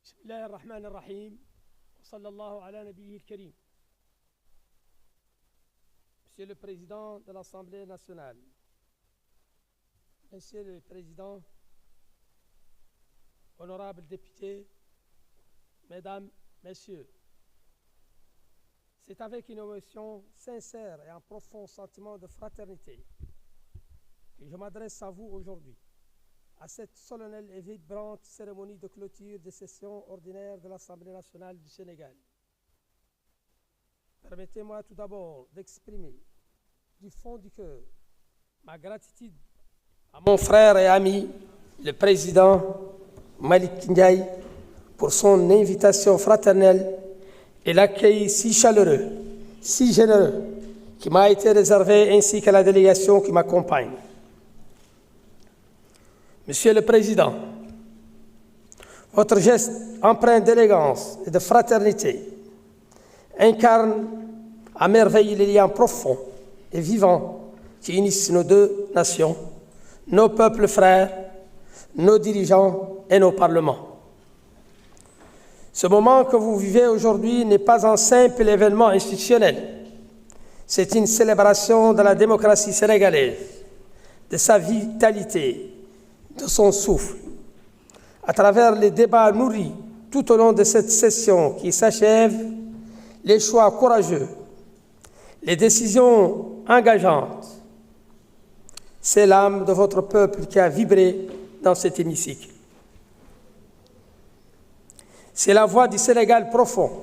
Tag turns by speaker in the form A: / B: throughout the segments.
A: بسم الله الرحمن الرحيم وصلى الله على نبيه الكريم. Monsieur le Président de l'Assemblée nationale, Monsieur le Président, honorables députés, Mesdames, Messieurs, c'est avec une émotion sincère et un profond sentiment de fraternité que je m'adresse à vous aujourd'hui, à cette solennelle et vibrante cérémonie de clôture des sessions ordinaires de l'Assemblée nationale du Sénégal. Permettez-moi tout d'abord d'exprimer du fond du cœur ma gratitude à mon frère et ami, le président Malick Ndiaye, pour son invitation fraternelle et l'accueil si chaleureux, si généreux qui m'a été réservé, ainsi qu'à la délégation qui m'accompagne. Monsieur le Président, votre geste empreint d'élégance et de fraternité incarne à merveille les liens profonds et vivants qui unissent nos deux nations, nos peuples frères, nos dirigeants et nos parlements. Ce moment que vous vivez aujourd'hui n'est pas un simple événement institutionnel. C'est une célébration de la démocratie sénégalaise, de sa vitalité, de son souffle. À travers les débats nourris tout au long de cette session qui s'achève, les choix courageux, les décisions engageantes, c'est l'âme de votre peuple qui a vibré dans cet hémicycle. C'est la voix du Sénégal profond,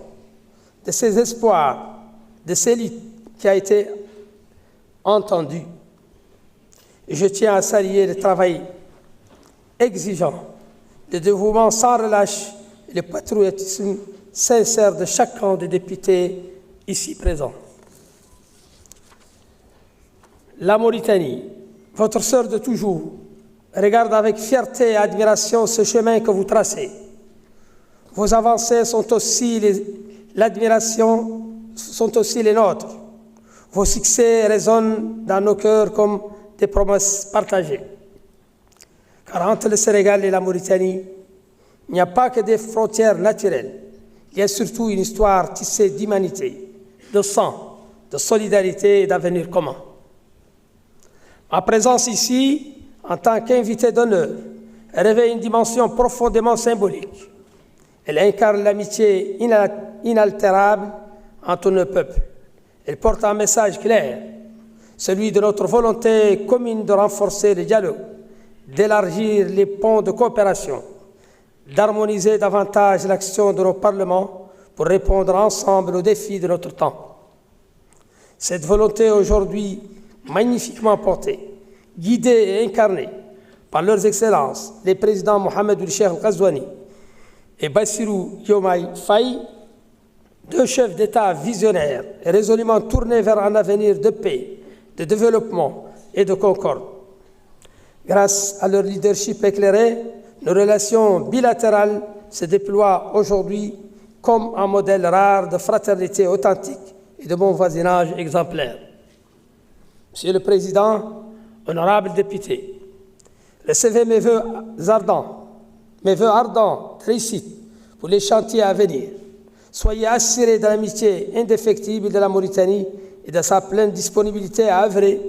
A: de ses espoirs, de ses luttes qui a été entendue. Et je tiens à saluer le travail exigeant, le dévouement sans relâche et le patriotisme sincère de chacun des députés ici présents. La Mauritanie, votre sœur de toujours, regarde avec fierté et admiration ce chemin que vous tracez. Vos avancées sont aussi l'admiration, sont aussi les nôtres. Vos succès résonnent dans nos cœurs comme des promesses partagées. Car entre le Sénégal et la Mauritanie, il n'y a pas que des frontières naturelles. Il y a surtout une histoire tissée d'humanité, de sang, de solidarité et d'avenir commun. Ma présence ici, en tant qu'invité d'honneur, revêt une dimension profondément symbolique. Elle incarne l'amitié inaltérable entre nos peuples. Elle porte un message clair, celui de notre volonté commune de renforcer le dialogue, d'élargir les ponts de coopération, d'harmoniser davantage l'action de nos parlements pour répondre ensemble aux défis de notre temps. Cette volonté aujourd'hui magnifiquement portée, guidée et incarnée par leurs excellences, les présidents Mohamed Ould Cheikh Al Ghazouani et Bassirou Diomaye Faye, deux chefs d'État visionnaires et résolument tournés vers un avenir de paix, de développement et de concorde. Grâce à leur leadership éclairé, nos relations bilatérales se déploient aujourd'hui comme un modèle rare de fraternité authentique et de bon voisinage exemplaire. Monsieur le Président, honorables députés, recevez mes vœux ardents de réussite pour les chantiers à venir. Soyez assurés de l'amitié indéfectible de la Mauritanie et de sa pleine disponibilité à œuvrer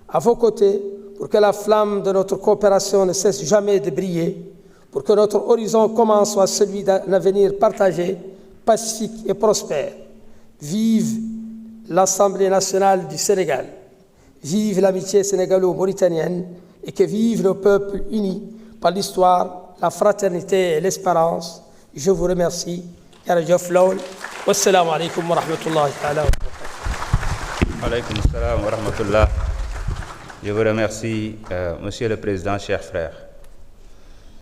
A: à vos côtés pour que la flamme de notre coopération ne cesse jamais de briller, pour que notre horizon commun soit celui d'un avenir partagé, pacifique et prospère. Vive l'Assemblée nationale du Sénégal, vive l'amitié sénégalo-mauritanienne et que vivent nos peuples unis par l'histoire, la fraternité et l'espérance. Je vous remercie. Wassalamu alaikum wa rahmatullahi ta'ala wa barakatuh.
B: Alaykoum salam wa rahmatullah. Je vous remercie, Monsieur le Président, chers frères.